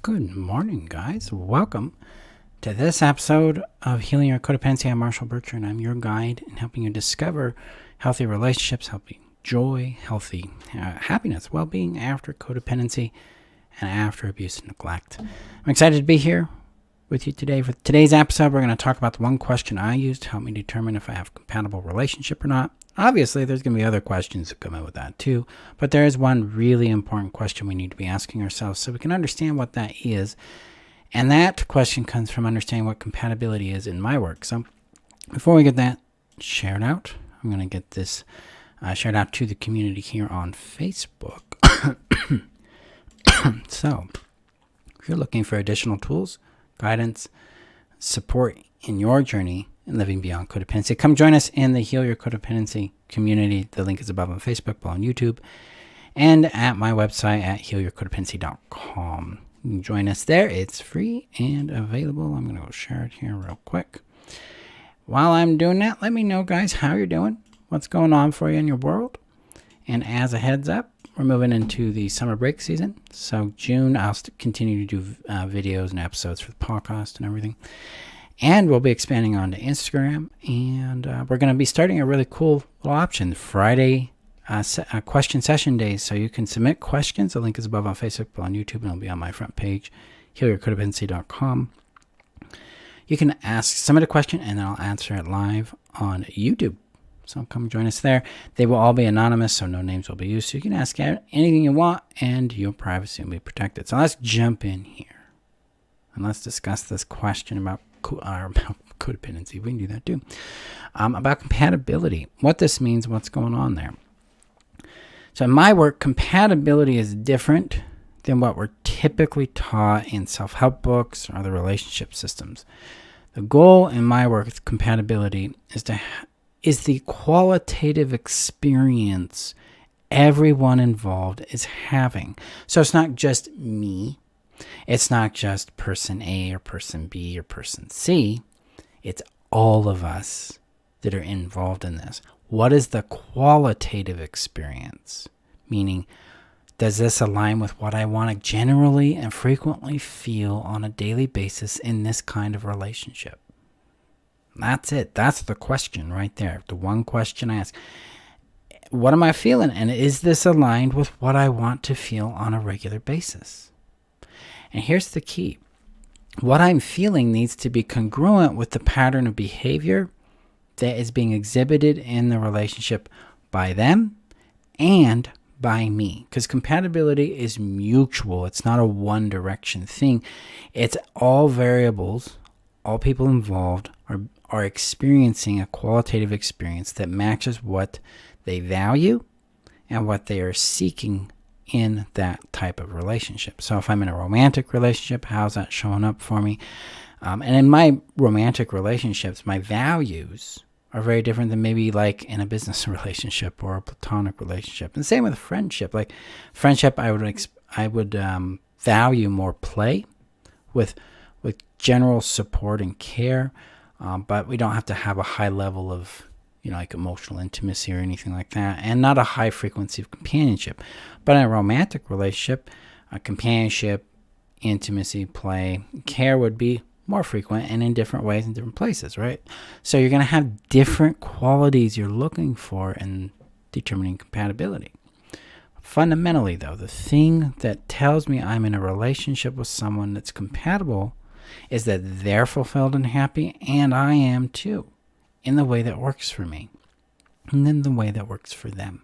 Good morning, guys. Welcome to this episode of Healing Your Codependency. I'm Marshall Bircher, and I'm your guide in helping you discover healthy relationships, healthy joy, healthy happiness, well-being after codependency and after abuse and neglect. I'm excited to be here with you today. For today's episode, we're going to talk about the one question I use to help me determine if I have a compatible relationship or not. Obviously, there's going to be other questions that come in with that too, but there is one really important question we need to be asking ourselves so we can understand what that is. And that question comes from understanding what compatibility is in my work. So before we get that shared out, I'm going to get this shared out to the community here on Facebook. So if you're looking for additional tools, guidance, support in your journey in living beyond codependency, come join us in the Heal Your Codependency community. The link is above on Facebook, below on YouTube, and at my website at healyourcodependency.com. You can join us there. It's free and available. I'm going to go share it here real quick. While I'm doing that, let me know, guys, how you're doing, what's going on for you in your world. And as a heads up, we're moving into the summer break season. So June, I'll continue to do videos and episodes for the podcast and everything. And we'll be expanding onto Instagram. And we're going to be starting a really cool little option, Friday question session days. So you can submit questions. The link is above on Facebook, on YouTube, and it'll be on my front page, healyourcodependency.com. You can submit a question, and then I'll answer it live on YouTube. So come join us there. They will all be anonymous, so no names will be used. So you can ask anything you want, and your privacy will be protected. So let's jump in here, and let's discuss this question about codependency. We can do that too. About compatibility, what this means, what's going on there. So in my work, compatibility is different than what we're typically taught in self-help books or other relationship systems. The goal in my work with compatibility is the qualitative experience everyone involved is having. So it's not just me. It's not just person A or person B or person C. It's all of us that are involved in this. What is the qualitative experience? Meaning, does this align with what I want to generally and frequently feel on a daily basis in this kind of relationship? That's it. That's the question right there. The one question I ask. What am I feeling? And is this aligned with what I want to feel on a regular basis? And here's the key. What I'm feeling needs to be congruent with the pattern of behavior that is being exhibited in the relationship by them and by me. Because compatibility is mutual. It's not a one-direction thing. It's all variables, all people involved are experiencing a qualitative experience that matches what they value and what they are seeking in that type of relationship. So if I'm in a romantic relationship, how's that showing up for me? And in my romantic relationships, my values are very different than maybe like in a business relationship or a platonic relationship. And same with friendship. Like friendship, I would value more play with general support and care, but we don't have to have a high level of like emotional intimacy or anything like that, and not a high frequency of companionship. But in a romantic relationship, companionship, intimacy, play, care would be more frequent and in different ways in different places, right? So you're going to have different qualities you're looking for in determining compatibility. Fundamentally, though, the thing that tells me I'm in a relationship with someone that's compatible is that they're fulfilled and happy, and I am too, in the way that works for me, and then the way that works for them.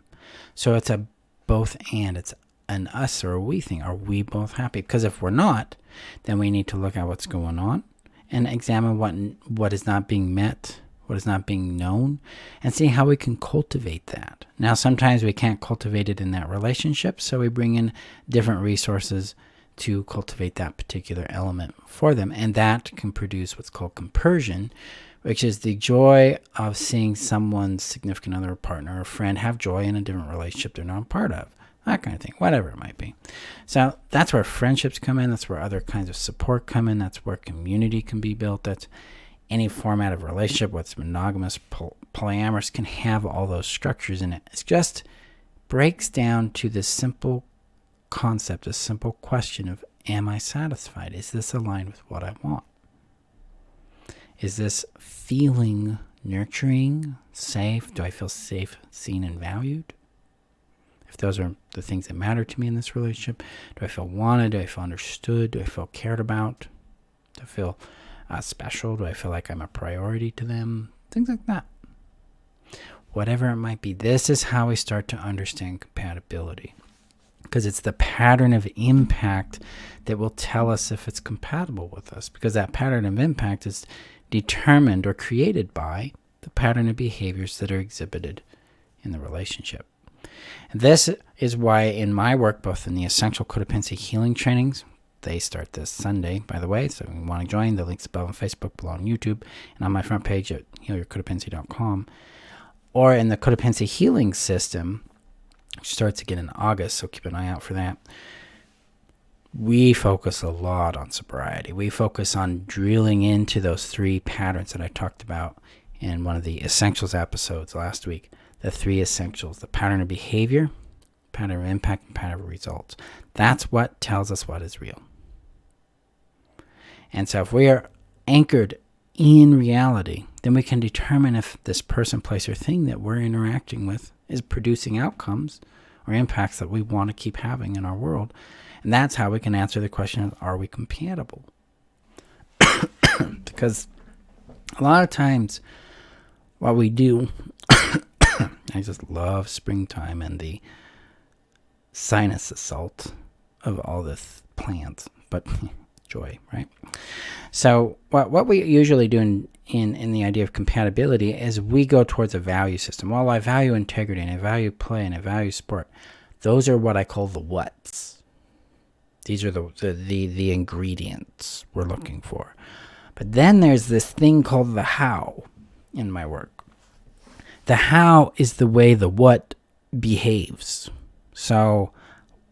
So it's a both and. It's an us or a we thing. Are we both happy? Because if we're not, then we need to look at what's going on and examine what is not being met, what is not being known, and see how we can cultivate that. Now, sometimes we can't cultivate it in that relationship, so we bring in different resources to cultivate that particular element for them, and that can produce what's called compersion, which is the joy of seeing someone's significant other, partner, or friend have joy in a different relationship they're not a part of. That kind of thing, whatever it might be. So that's where friendships come in. That's where other kinds of support come in. That's where community can be built. That's any format of relationship, whether it's monogamous, polyamorous, can have all those structures in it. It just breaks down to this simple concept, a simple question of, Am I satisfied? Is this aligned with what I want? Is this feeling nurturing, safe? Do I feel safe, seen, and valued? If those are the things that matter to me in this relationship, do I feel wanted? Do I feel understood? Do I feel cared about? Do I feel special? Do I feel like I'm a priority to them? Things like that. Whatever it might be, this is how we start to understand compatibility. Because it's the pattern of impact that will tell us if it's compatible with us. Because that pattern of impact is determined or created by the pattern of behaviors that are exhibited in the relationship. And this is why in my work, both in the Essential Codependency Healing Trainings, they start this Sunday, by the way, so if you want to join, the link's above on Facebook, below on YouTube, and on my front page at healyourcodependency.com, or in the Codependency Healing System, which starts again in August, so keep an eye out for that. We focus a lot on sobriety. We focus on drilling into those 3 patterns that I talked about in one of the Essentials episodes last week. The 3 essentials: the pattern of behavior, pattern of impact, and pattern of results. That's what tells us what is real. And so if we are anchored in reality, then we can determine if this person, place, or thing that we're interacting with is producing outcomes or impacts that we want to keep having in our world. And that's how we can answer the question of, are we compatible? Because a lot of times what we do, I just love springtime and the sinus assault of all this plants, but joy, right? So what we usually do in the idea of compatibility is we go towards a value system. Well, I value integrity, and I value play, and I value sport. Those are what I call the whats. These are the ingredients we're looking for. But then there's this thing called the how in my work. The how is the way the what behaves. So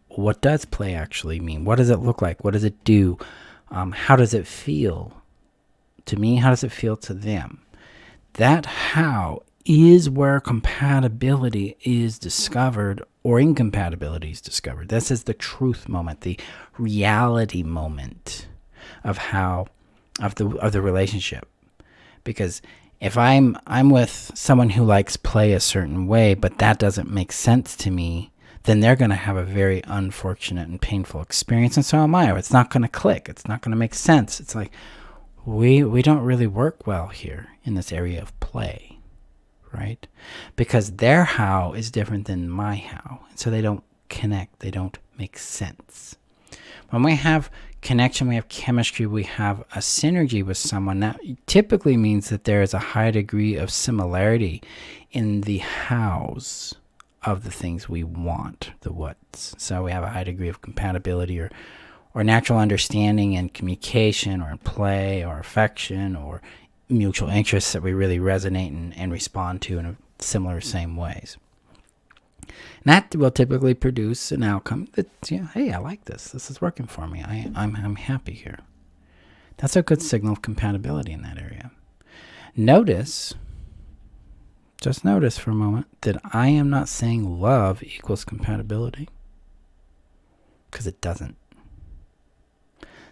what does play actually mean? What does it look like? What does it do? How does it feel to me? How does it feel to them? That how is where compatibility is discovered, or incompatibility is discovered. This is the truth moment, the reality moment of the relationship. Because if I'm with someone who likes play a certain way, but that doesn't make sense to me, then they're going to have a very unfortunate and painful experience, and so am I. It's not going to click. It's not going to make sense. It's like, we don't really work well here in this area of play, right? Because their how is different than my how, and so they don't connect. They don't make sense. When we have connection, we have chemistry, we have a synergy with someone, that typically means that there is a high degree of similarity in the hows of the things we want, the whats. So we have a high degree of compatibility or natural understanding and communication, or in play, or affection, or mutual interests that we really resonate and respond to in similar same ways. And that will typically produce an outcome that, hey, I like this. This is working for me. I'm happy here. That's a good signal of compatibility in that area. Just notice for a moment that I am not saying love equals compatibility, because it doesn't.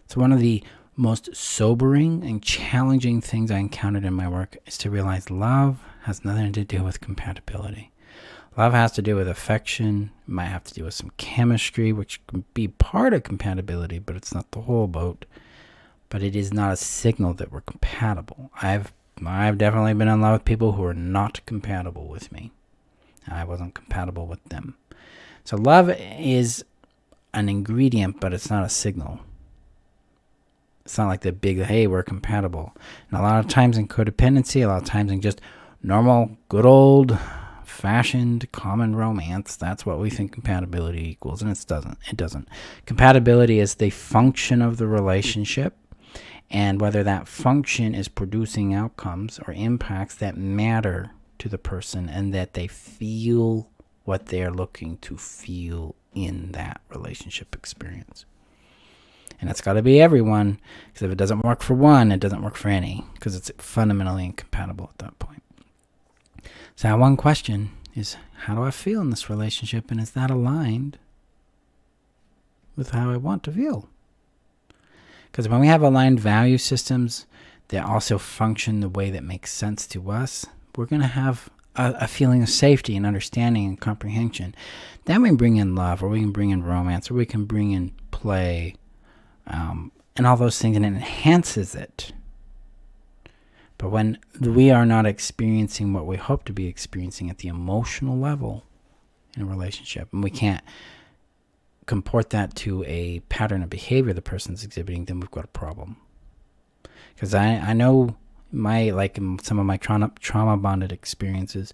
So one of the most sobering and challenging things I encountered in my work is to realize love has nothing to do with compatibility. Love has to do with affection. It might have to do with some chemistry, which can be part of compatibility, but it's not the whole boat. But it is not a signal that we're compatible. I've definitely been in love with people who are not compatible with me. I wasn't compatible with them. So love is an ingredient, but it's not a signal. It's not like the big, hey, we're compatible. And a lot of times in codependency, a lot of times in just normal, good old fashioned common romance, that's what we think compatibility equals, and it doesn't. Compatibility is the function of the relationship, and whether that function is producing outcomes or impacts that matter to the person, and that they feel what they're looking to feel in that relationship experience. And it's got to be everyone, because if it doesn't work for one, it doesn't work for any, because it's fundamentally incompatible at that point. So one question is, how do I feel in this relationship, and is that aligned with how I want to feel? Because when we have aligned value systems that also function the way that makes sense to us, we're going to have a feeling of safety and understanding and comprehension. Then we bring in love, or we can bring in romance, or we can bring in play, and all those things, and it enhances it. But when we are not experiencing what we hope to be experiencing at the emotional level in a relationship, and we can't comport that to a pattern of behavior the person's exhibiting, then we've got a problem. Because I know in some of my trauma bonded experiences,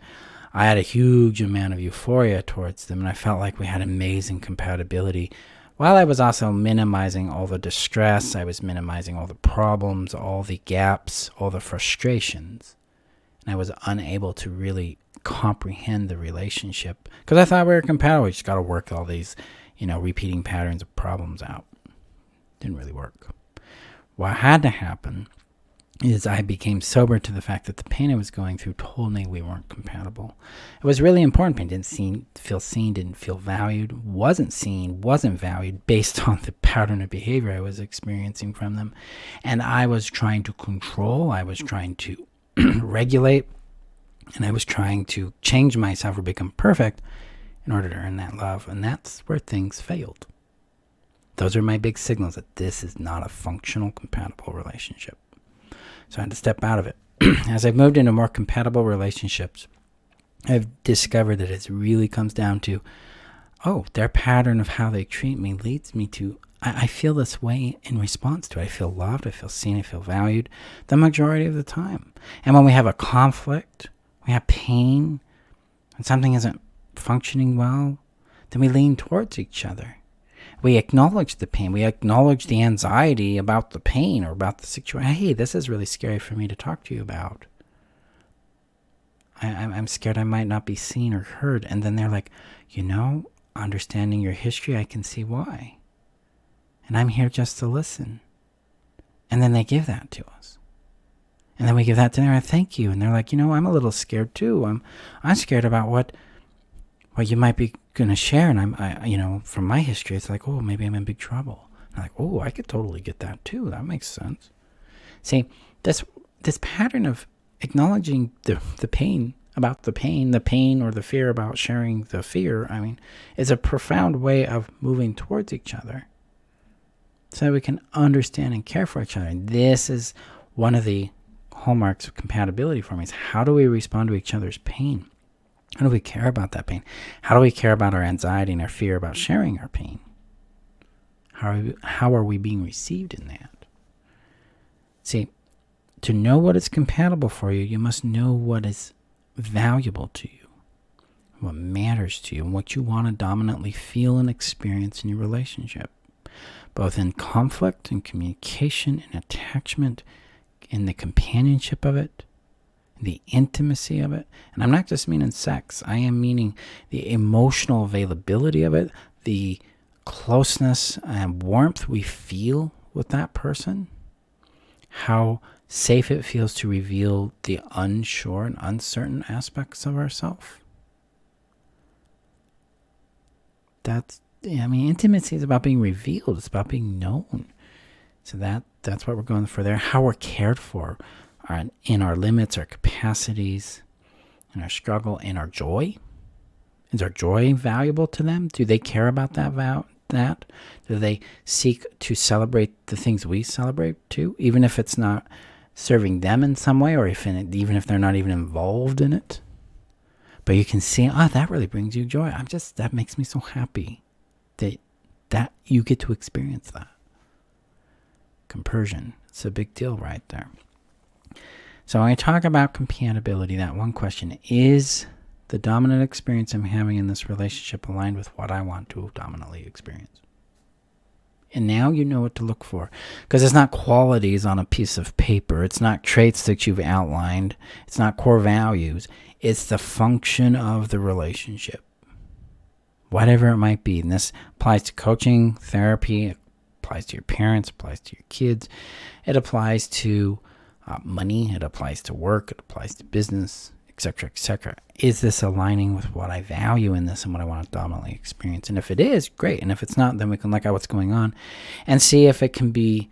I had a huge amount of euphoria towards them, and I felt like we had amazing compatibility. While I was also minimizing all the distress, I was minimizing all the problems, all the gaps, all the frustrations. And I was unable to really comprehend the relationship because I thought we were compatible. We just got to work all these, repeating patterns of problems out. Didn't really work. What had to happen is I became sober to the fact that the pain I was going through told me we weren't compatible. It was really important. I didn't feel seen, didn't feel valued, wasn't seen, wasn't valued based on the pattern of behavior I was experiencing from them. And I was trying to control, I was trying to regulate, and I was trying to change myself or become perfect in order to earn that love. And that's where things failed. Those are my big signals that this is not a functional, compatible relationship. So I had to step out of it. As I've moved into more compatible relationships, I've discovered that it really comes down to, their pattern of how they treat me leads me to, I feel this way in response to it. I feel loved, I feel seen, I feel valued the majority of the time. And when we have a conflict, we have pain, and something isn't functioning well, then we lean towards each other. We acknowledge the pain. We acknowledge the anxiety about the pain or about the situation. Hey, this is really scary for me to talk to you about. I'm scared I might not be seen or heard. And then they're like, understanding your history, I can see why. And I'm here just to listen. And then they give that to us. And then we give that to them. Thank you. And they're like, I'm a little scared too. I'm scared about what you might be going to share. And from my history, it's like, maybe I'm in big trouble. I'm like, I could totally get that too. That makes sense. See, this pattern of acknowledging the pain about the pain or the fear about sharing the fear, is a profound way of moving towards each other so that we can understand and care for each other. And this is one of the hallmarks of compatibility for me, is how do we respond to each other's pain? How do we care about that pain? How do we care about our anxiety and our fear about sharing our pain? How are we being received in that? See, to know what is compatible for you, you must know what is valuable to you, what matters to you, and what you want to dominantly feel and experience in your relationship, both in conflict and communication and attachment, in the companionship of it, the intimacy of it. And I'm not just meaning sex. I am meaning the emotional availability of it, the closeness and warmth we feel with that person, how safe it feels to reveal the unsure and uncertain aspects of ourselves. Intimacy is about being revealed. It's about being known. So that's what we're going for there. How we're cared for in our limits, our capacities, in our struggle, in our joy. Is our joy valuable to them? Do they care about that? Do they seek to celebrate the things we celebrate too, even if it's not serving them in some way, or even if they're not even involved in it? But you can see, that really brings you joy. That makes me so happy that you get to experience that. Compersion. It's a big deal right there. So when I talk about compatibility, that one question, is the dominant experience I'm having in this relationship aligned with what I want to dominantly experience? And now you know what to look for. Because it's not qualities on a piece of paper. It's not traits that you've outlined. It's not core values. It's the function of the relationship. Whatever it might be. And this applies to coaching, therapy, it applies to your parents, applies to your kids. It applies to money, it applies to work, it applies to business, etc., etc. Is this aligning with what I value in this and what I want to dominantly experience? And if it is, great. And if it's not, then we can look at what's going on and see if it can be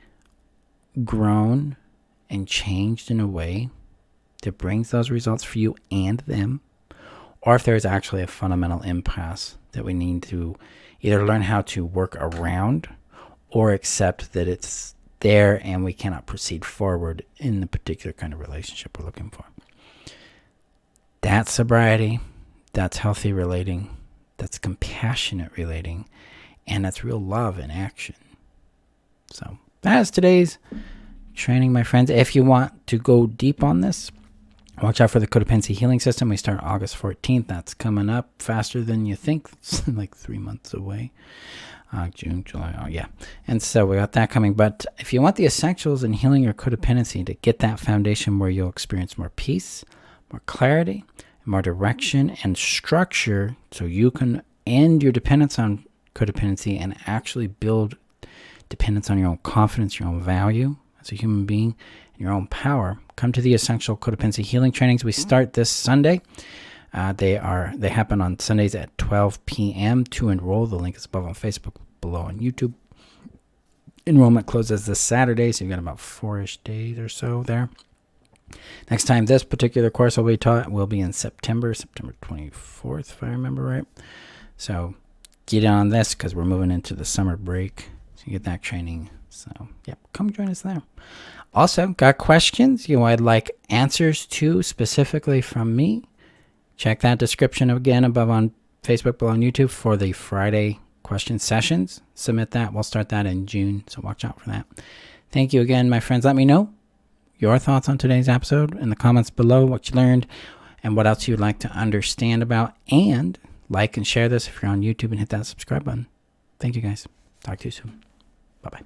grown and changed in a way that brings those results for you and them, or if there's actually a fundamental impasse that we need to either learn how to work around or accept that it's there and we cannot proceed forward in the particular kind of relationship we're looking for. That's sobriety, that's healthy relating, that's compassionate relating, and that's real love in action. So that's today's training, my friends. If you want to go deep on this, watch out for the Codependency Healing System. We start August 14th. That's coming up faster than you think. It's like 3 months away. June, July. Oh, yeah. And so we got that coming. But if you want the essentials in healing your codependency to get that foundation where you'll experience more peace, more clarity, more direction and structure so you can end your dependence on codependency and actually build dependence on your own confidence, your own value as a human being, and your own power, come to the Essential Codependency Healing Trainings. We start this Sunday. They happen on Sundays at 12 p.m. to enroll. The link is above on Facebook, below on YouTube. Enrollment closes this Saturday, so you've got about 4-ish days or so there. Next time this particular course will be taught will be in September 24th, if I remember right. So get on this because we're moving into the summer break. So you get that training. So, yeah, come join us there. Also, got questions I'd like answers to specifically from me? Check that description again above on Facebook, below on YouTube for the Friday question sessions. Submit that. We'll start that in June, so watch out for that. Thank you again, my friends. Let me know your thoughts on today's episode in the comments below, what you learned and what else you'd like to understand about. And like and share this if you're on YouTube and hit that subscribe button. Thank you, guys. Talk to you soon. Bye-bye.